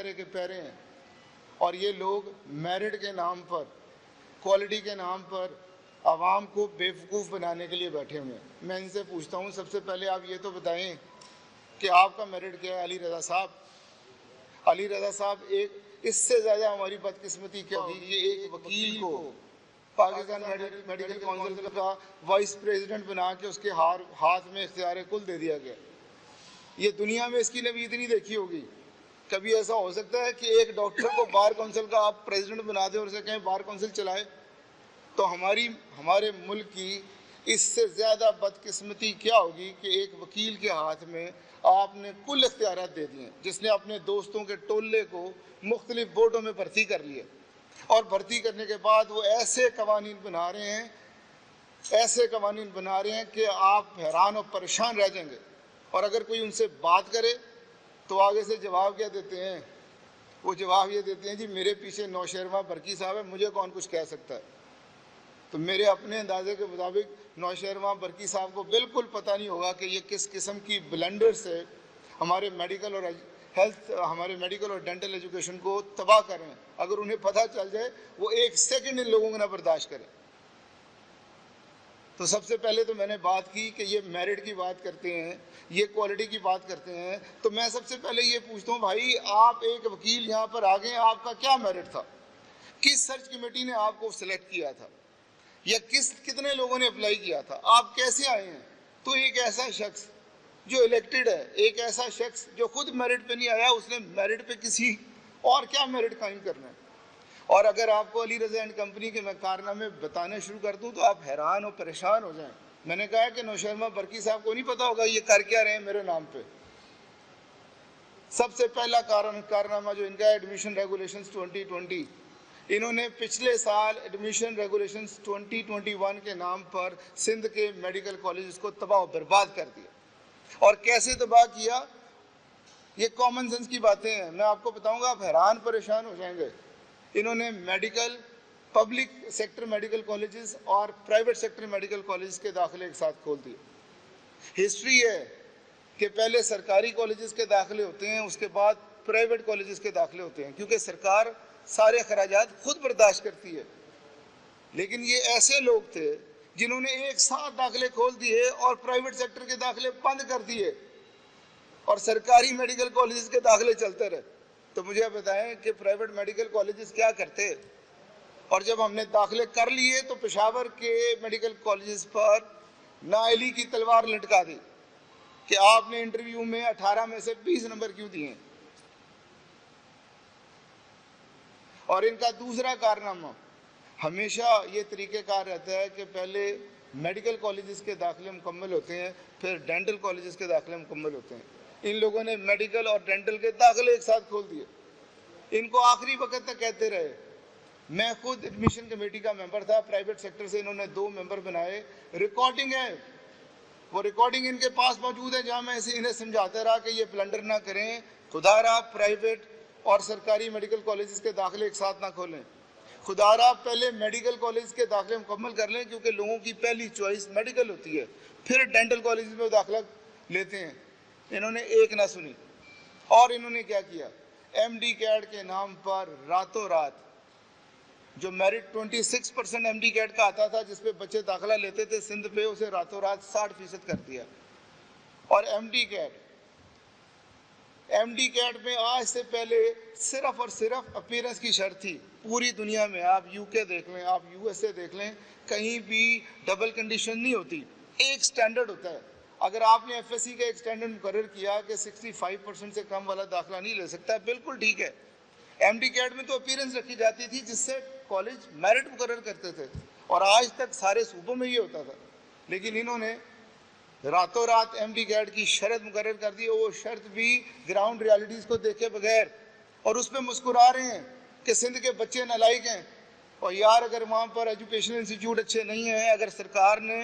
तरह के पैरे हैं, और ये लोग मेरिट के नाम पर, क्वालिटी के नाम पर आवाम को बेवकूफ़ बनाने के लिए बैठे हुए हैं। मैं इनसे पूछता हूँ, सबसे पहले आप ये तो बताएं कि आपका मेरिट क्या है। अली रज़ा साहब, अली रज़ा साहब, एक इससे ज़्यादा हमारी बदकिस्मती क्या होगी, ये एक वकील को पाकिस्तान मेडिकल काउंसिल का वाइस प्रेसिडेंट बना के उसके हाथ में इख्तियार कुल दे दिया गया। ये दुनिया में इसकी नबीद नहीं देखी होगी। कभी ऐसा हो सकता है कि एक डॉक्टर को बार काउंसिल का आप प्रेसिडेंट बना दें और उसे कहें बार काउंसिल चलाए? तो हमारे मुल्क की इससे ज़्यादा बदकिस्मती क्या होगी कि एक वकील के हाथ में आपने कुल इख्तियारात दे दिए, जिसने अपने दोस्तों के टोले को मुख्तलिफ बोर्डों में भर्ती कर लिया, और भर्ती करने के बाद वो ऐसे कवानीन बना रहे हैं कि आप हैरान और परेशान रह जाएंगे। और अगर कोई उनसे बात करे तो आगे से जवाब क्या देते हैं? वो जवाब ये देते हैं, जी मेरे पीछे नौशेरवां बरकी साहब है, मुझे कौन कुछ कह सकता है। तो मेरे अपने अंदाजे के मुताबिक नौशेरवां बरकी साहब को बिल्कुल पता नहीं होगा कि ये किस किस्म की ब्लंडर से हमारे मेडिकल और डेंटल एजुकेशन को तबाह कर रहे हैं। अगर उन्हें पता चल जाए, वो एक सेकंड इन लोगों को ना बर्दाश्त करें। तो सबसे पहले तो मैंने बात की कि ये मेरिट की बात करते हैं, ये क्वालिटी की बात करते हैं। तो मैं सबसे पहले ये पूछता हूँ, भाई आप एक वकील यहाँ पर आ गए, आपका क्या मेरिट था? किस सर्च कमेटी ने आपको सिलेक्ट किया था, या कितने लोगों ने अप्लाई किया था? आप कैसे आए हैं? तो एक ऐसा शख्स जो इलेक्टेड है, एक ऐसा शख्स जो खुद मेरिट पे नहीं आया, उसने मेरिट पे किसी और क्या मेरिट कायम करना है? और अगर आपको अली रज़ा एंड कंपनी के मैं कारनामे बताने शुरू कर दूं तो आप हैरान और परेशान हो जाएं। मैंने कहा कि नौशेरवां बरकी साहब को नहीं पता होगा ये कर क्या रहे हैं मेरे नाम पे। सबसे पहला कारनामा जो इनका है, एडमिशन रेगुलेशंस 2020। इन्होंने पिछले साल एडमिशन रेगुलेशंस 2021 के नाम पर सिंध के मेडिकल कॉलेज को तबाह बर्बाद कर दिया। और कैसे तबाह किया, ये कॉमन सेंस की बातें हैं, मैं आपको बताऊंगा, आप हैरान परेशान हो जाएंगे। इन्होंने पब्लिक सेक्टर मेडिकल कॉलेजेस और प्राइवेट सेक्टर मेडिकल कॉलेजेस के दाखिले एक साथ खोल दिए। हिस्ट्री है कि पहले सरकारी कॉलेजेस के दाखिले होते हैं, उसके बाद प्राइवेट कॉलेजेस के दाखिले होते हैं, क्योंकि सरकार सारे खराजात खुद बर्दाश्त करती है। लेकिन ये ऐसे लोग थे जिन्होंने एक साथ दाखिले खोल दिए और प्राइवेट सेक्टर के दाखिले बंद कर दिए और सरकारी मेडिकल कॉलेजेस के दाखिले चलते रहे। तो मुझे बताएं कि प्राइवेट मेडिकल कॉलेजेस क्या करते? और जब हमने दाखिले कर लिए तो पेशावर के मेडिकल कॉलेजेस पर नाअहली की तलवार लटका दी कि आपने इंटरव्यू में 18 में से 20 नंबर क्यों दिए। और इनका दूसरा कारनामा हमेशा ये तरीक़ेकार रहता है कि पहले मेडिकल कॉलेजेस के दाखिले मुकम्मल होते हैं, फिर डेंटल कॉलेजेस के दाखिले मुकम्मल होते हैं। इन लोगों ने मेडिकल और डेंटल के दाखिले एक साथ खोल दिए। इनको आखिरी वक्त तक कहते रहे। मैं खुद एडमिशन कमेटी का मेंबर था, प्राइवेट सेक्टर से इन्होंने 2 मेंबर बनाए। रिकॉर्डिंग है, वो रिकॉर्डिंग इनके पास मौजूद है, जहां मैं इन्हें समझाता रहा कि ये ब्लंडर ना करें, खुदारा प्राइवेट और सरकारी मेडिकल कॉलेजेस के दाखिले एक साथ ना खोलें, खुदारा पहले मेडिकल कॉलेज के दाखिले मुकम्मल कर लें, क्योंकि लोगों की पहली चॉइस मेडिकल होती है, फिर डेंटल कॉलेज में दाखिला लेते हैं। इन्होंने एक ना सुनी और इन्होंने क्या किया, एमडी कैट के नाम पर रातों रात जो मेरिट 26% एमडी कैट का आता था, जिसपे बच्चे दाखिला लेते थे सिंध पे, उसे रातों रात 60% कर दिया। और एमडी कैट में आज से पहले सिर्फ और सिर्फ अपीयरेंस की शर्त थी। पूरी दुनिया में आप यूके देख लें, आप यूएसए देख लें, कहीं भी डबल कंडीशन नहीं होती, एक स्टैंडर्ड होता है। अगर आपने एफएससी का एक स्टैंडर्ड मुकर्रर किया कि 65% से कम वाला दाखिला नहीं ले सकता, बिल्कुल ठीक है। एमडी कैट में तो अपीयरेंस रखी जाती थी, जिससे कॉलेज मेरिट मुकर्रर करते थे, और आज तक सारे सूबों में ये होता था। लेकिन इन्होंने रातों रात एमडी कैट की शर्त मुकर्रर कर दी, और वो शर्त भी ग्राउंड रियलिटीज़ को देखे बगैर, और उस पर मुस्कुरा रहे हैं कि सिंध के बच्चे नालायक हैं। और यार, अगर वहाँ पर एजुकेशनल इंस्टीट्यूट अच्छे नहीं हैं, अगर सरकार ने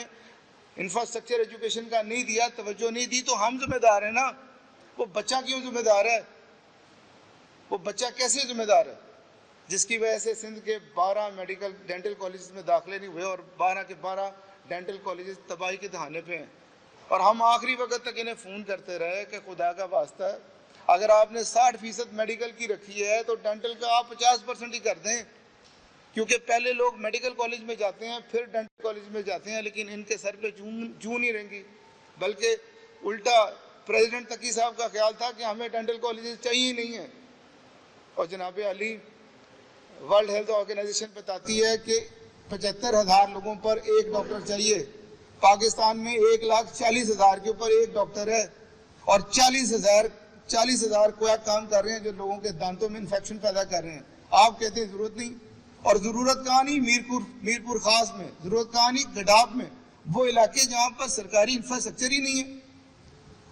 इंफ्रास्ट्रक्चर एजुकेशन का नहीं दिया, तवज्जो नहीं दी, तो हम जिम्मेदार हैं ना। वो बच्चा क्यों जिम्मेदार है? वो बच्चा कैसे जिम्मेदार है जिसकी वजह से सिंध के 12 मेडिकल डेंटल कॉलेज में दाखिले नहीं हुए और 12 के 12 डेंटल कॉलेज तबाही के दहाने पे हैं। और हम आखिरी वक्त तक इन्हें फ़ोन करते रहे कि खुदा का वास्ता है, اگر آپ نے 60% میڈیکل کی رکھی ہے تو ڈینٹل کا آپ 50% ہی کر دیں، کیونکہ پہلے لوگ میڈیکل کالج میں جاتے ہیں پھر ڈینٹل کالج میں جاتے ہیں، لیکن ان کے سر پہ جوں نہیں رہیں گی، بلکہ الٹا پریزیڈنٹ تقی صاحب کا خیال تھا کہ ہمیں ڈینٹل کالجز چاہیے نہیں ہیں۔ اور جناب علی، ورلڈ ہیلتھ آرگنائزیشن بتاتی ہے کہ 75,000 لوگوں پر ایک ڈاکٹر چاہیے۔ پاکستان میں 1,40,000 کے اوپر ایک ڈاکٹر ہے، اور 40,000 کویا کام کر رہے ہیں جو لوگوں کے دانتوں میں انفیکشن پیدا کر رہے ہیں۔ آپ کہتے ہیں ضرورت نہیں، اور ضرورت کہاں نہیں میرپور خاص میں، ضرورت کہاں نہیں گڈاپ میں، وہ علاقے جہاں پر سرکاری انفراسٹرکچر ہی نہیں ہے۔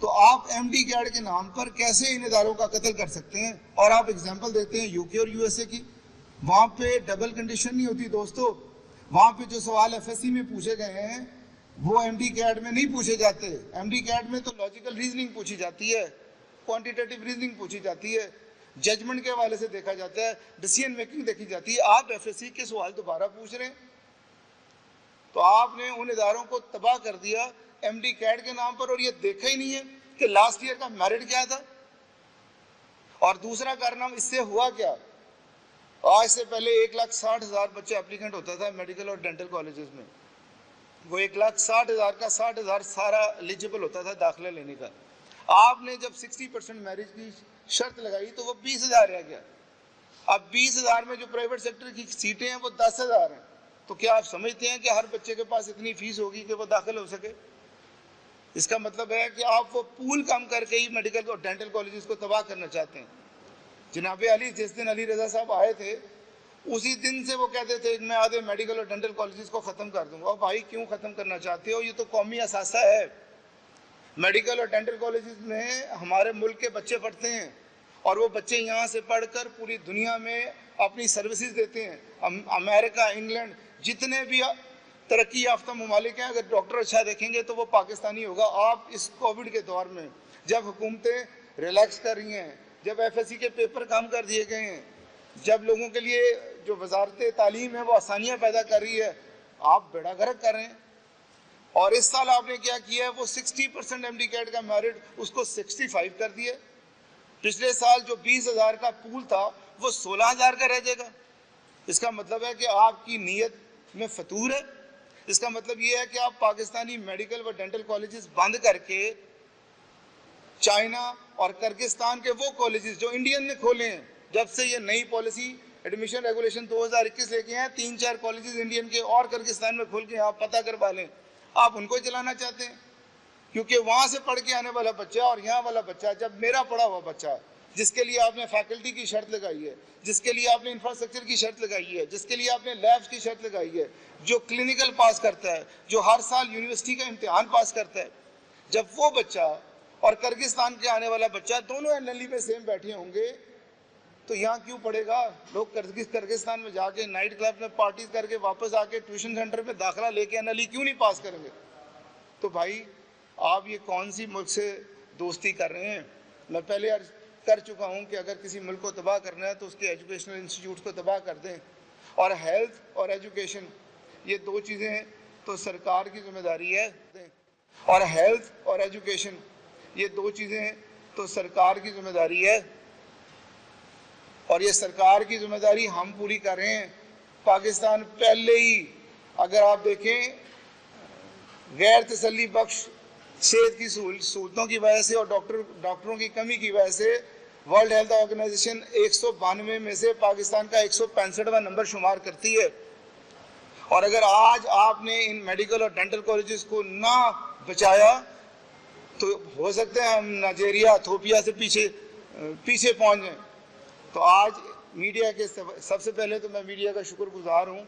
تو آپ ایم ڈی کیڈ کے نام پر کیسے ان اداروں کا قتل کر سکتے ہیں؟ اور آپ اگزامپل دیتے ہیں یو کے اور یو ایس اے کی، وہاں پہ ڈبل کنڈیشن نہیں ہوتی دوستو، وہاں پہ جو سوال ایف ایس سی میں پوچھے گئے ہیں وہ ایم ڈی کیڈ میں نہیں پوچھے جاتے۔ ایم ڈی کیڈ میں تو لاجیکل ریزننگ پوچھی جاتی ہے، کوانٹیٹیو ریزننگ پوچھی جاتی ہے، ججمنٹ کے حوالے سے دیکھا جاتا ہے، ڈیسیژن میکنگ دیکھی جاتی ہے۔ آپ ایف ایس سی کے سوال دوبارہ پوچھ رہے ہیں، تو آپ نے ان اداروں کو تباہ کر دیا ایم ڈی کیڈ کے نام پر، اور یہ دیکھا ہی نہیں ہے کہ لاسٹ ایئر کا میرٹ کیا تھا۔ اور دوسرا کارنامہ اس سے ہوا کیا؟ آج سے پہلے 1,60,000 بچے اپلیکنٹ ہوتا تھا میڈیکل اور ڈینٹل کالجز میں، وہ 1,60,000 کا 60,000 سارا ایلیجیبل ہوتا تھا داخلہ لینے کا۔ آپ نے جب 60% میرج کی شرط لگائی تو وہ 20,000 رہ گیا۔ اب 20,000 میں جو پرائیویٹ سیکٹر کی سیٹیں ہیں وہ 10,000 ہیں، تو کیا آپ سمجھتے ہیں کہ ہر بچے کے پاس اتنی فیس ہوگی کہ وہ داخل ہو سکے؟ اس کا مطلب ہے کہ آپ وہ پول کم کر کے ہی میڈیکل اور ڈینٹل کالجز کو تباہ کرنا چاہتے ہیں۔ جناب علی، جس دن علی رضا صاحب آئے تھے اسی دن سے وہ کہتے تھے میں آدھے میڈیکل اور ڈینٹل کالجز کو ختم کر دوں گا۔ بھائی کیوں ختم کرنا چاہتے ہو؟ یہ تو قومی اثاثہ ہے۔ میڈیکل اور ڈینٹل کالجز میں ہمارے ملک کے بچے پڑھتے ہیں، اور وہ بچے یہاں سے پڑھ کر پوری دنیا میں اپنی سروسز دیتے ہیں۔ امریکہ، انگلینڈ، جتنے بھی ترقی یافتہ ممالک ہیں، اگر ڈاکٹر اچھا دیکھیں گے تو وہ پاکستانی ہوگا۔ آپ اس کووڈ کے دور میں جب حکومتیں ریلیکس کر رہی ہیں، جب ایف ایس سی کے پیپر کام کر دیے گئے ہیں، جب لوگوں کے لیے جو وزارت تعلیم ہے وہ آسانیاں پیدا کر رہی ہے، آپ بیڑا غرق کر رہے ہیں۔ اور اس سال آپ نے کیا کیا ہے؟ وہ 60% ایم ڈی کیڈ کا میرٹ اس کو 65 کر دیا۔ پچھلے سال جو 20,000 کا پول تھا وہ 16,000 کا رہ جائے گا۔ اس کا مطلب ہے کہ آپ کی نیت میں فتور ہے۔ اس کا مطلب یہ ہے کہ آپ پاکستانی میڈیکل و ڈینٹل کالجز بند کر کے چائنا اور کرگستان کے وہ کالجز جو انڈین نے کھولے ہیں، جب سے یہ نئی پالیسی ایڈمیشن ریگولیشن 2021 لے کے ہیں، 3-4 کالجز انڈین کے اور کرگستان میں کھول کے آپ پتہ کروا لیں، آپ ان کو چلانا چاہتے ہیں، کیونکہ وہاں سے پڑھ کے آنے والا بچہ اور یہاں والا بچہ، جب میرا پڑھا ہوا بچہ جس کے لیے آپ نے فیکلٹی کی شرط لگائی ہے، جس کے لیے آپ نے انفراسٹرکچر کی شرط لگائی ہے، جس کے لیے آپ نے لیبس کی شرط لگائی ہے، جو کلینکل پاس کرتا ہے، جو ہر سال یونیورسٹی کا امتحان پاس کرتا ہے، جب وہ بچہ اور کرگستان کے آنے والا بچہ دونوں این ایل ای میں سیم بیٹھے ہوں گے تو یہاں کیوں پڑھے گا؟ لوگ کرگستان میں جا کے نائٹ کلب میں پارٹیز کر کے واپس آ کے ٹیوشن سینٹر میں داخلہ لے کے این ایل ای کیوں نہیں پاس کریں گے؟ تو بھائی آپ یہ کون سی ملک سے دوستی کر رہے ہیں؟ میں پہلے عرض کر چکا ہوں کہ اگر کسی ملک کو تباہ کرنا ہے تو اس کے ایجوکیشنل انسٹیٹیوٹس کو تباہ کر دیں، اور ہیلتھ اور ایجوکیشن یہ دو چیزیں تو سرکار کی ذمہ داری ہے، اور ہیلتھ اور ایجوکیشن یہ دو چیزیں تو سرکار کی ذمہ داری ہے، اور یہ سرکار کی ذمہ داری ہم پوری کر رہے ہیں۔ پاکستان پہلے ہی اگر آپ دیکھیں غیر تسلی بخش صحت کی سہولتوں کی وجہ سے اور ڈاکٹروں کی کمی کی وجہ سے ورلڈ ہیلتھ آرگنائزیشن 192 میں سے پاکستان کا 165واں نمبر شمار کرتی ہے، اور اگر آج آپ نے ان میڈیکل اور ڈینٹل کالجز کو نہ بچایا تو ہو سکتا ہے ہم نائجیریا، ایتھوپیا سے پیچھے پہنچ جائیں۔ تو آج میڈیا کے سب سے پہلے تو میں میڈیا کا شکر گزار ہوں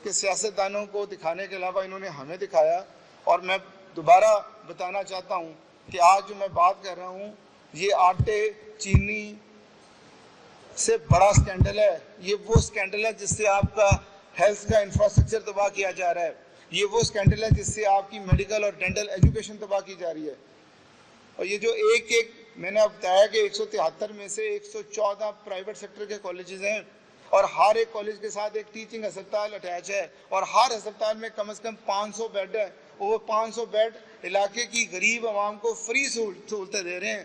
کہ سیاستدانوں کو دکھانے کے علاوہ انہوں نے ہمیں دکھایا، اور میں دوبارہ بتانا چاہتا ہوں کہ آج جو میں بات کر رہا ہوں یہ آٹے چینی سے بڑا سکینڈل ہے۔ یہ وہ سکینڈل ہے جس سے آپ کا ہیلتھ کا انفراسٹرکچر تباہ کیا جا رہا ہے، یہ وہ سکینڈل ہے جس سے آپ کی میڈیکل اور ڈینٹل ایجوکیشن تباہ کی جا رہی ہے۔ اور یہ جو ایک میں نے اب بتایا کہ 173 میں سے 114 پرائیویٹ سیکٹر کے کالجز ہیں، اور ہر ایک کالج کے ساتھ ایک ٹیچنگ ہسپتال اٹیچ ہے، اور ہر ہسپتال میں کم از کم 500 بیڈ ہے، اور وہ 500 بیڈ علاقے کی غریب عوام کو فری سہولتیں دے رہے ہیں۔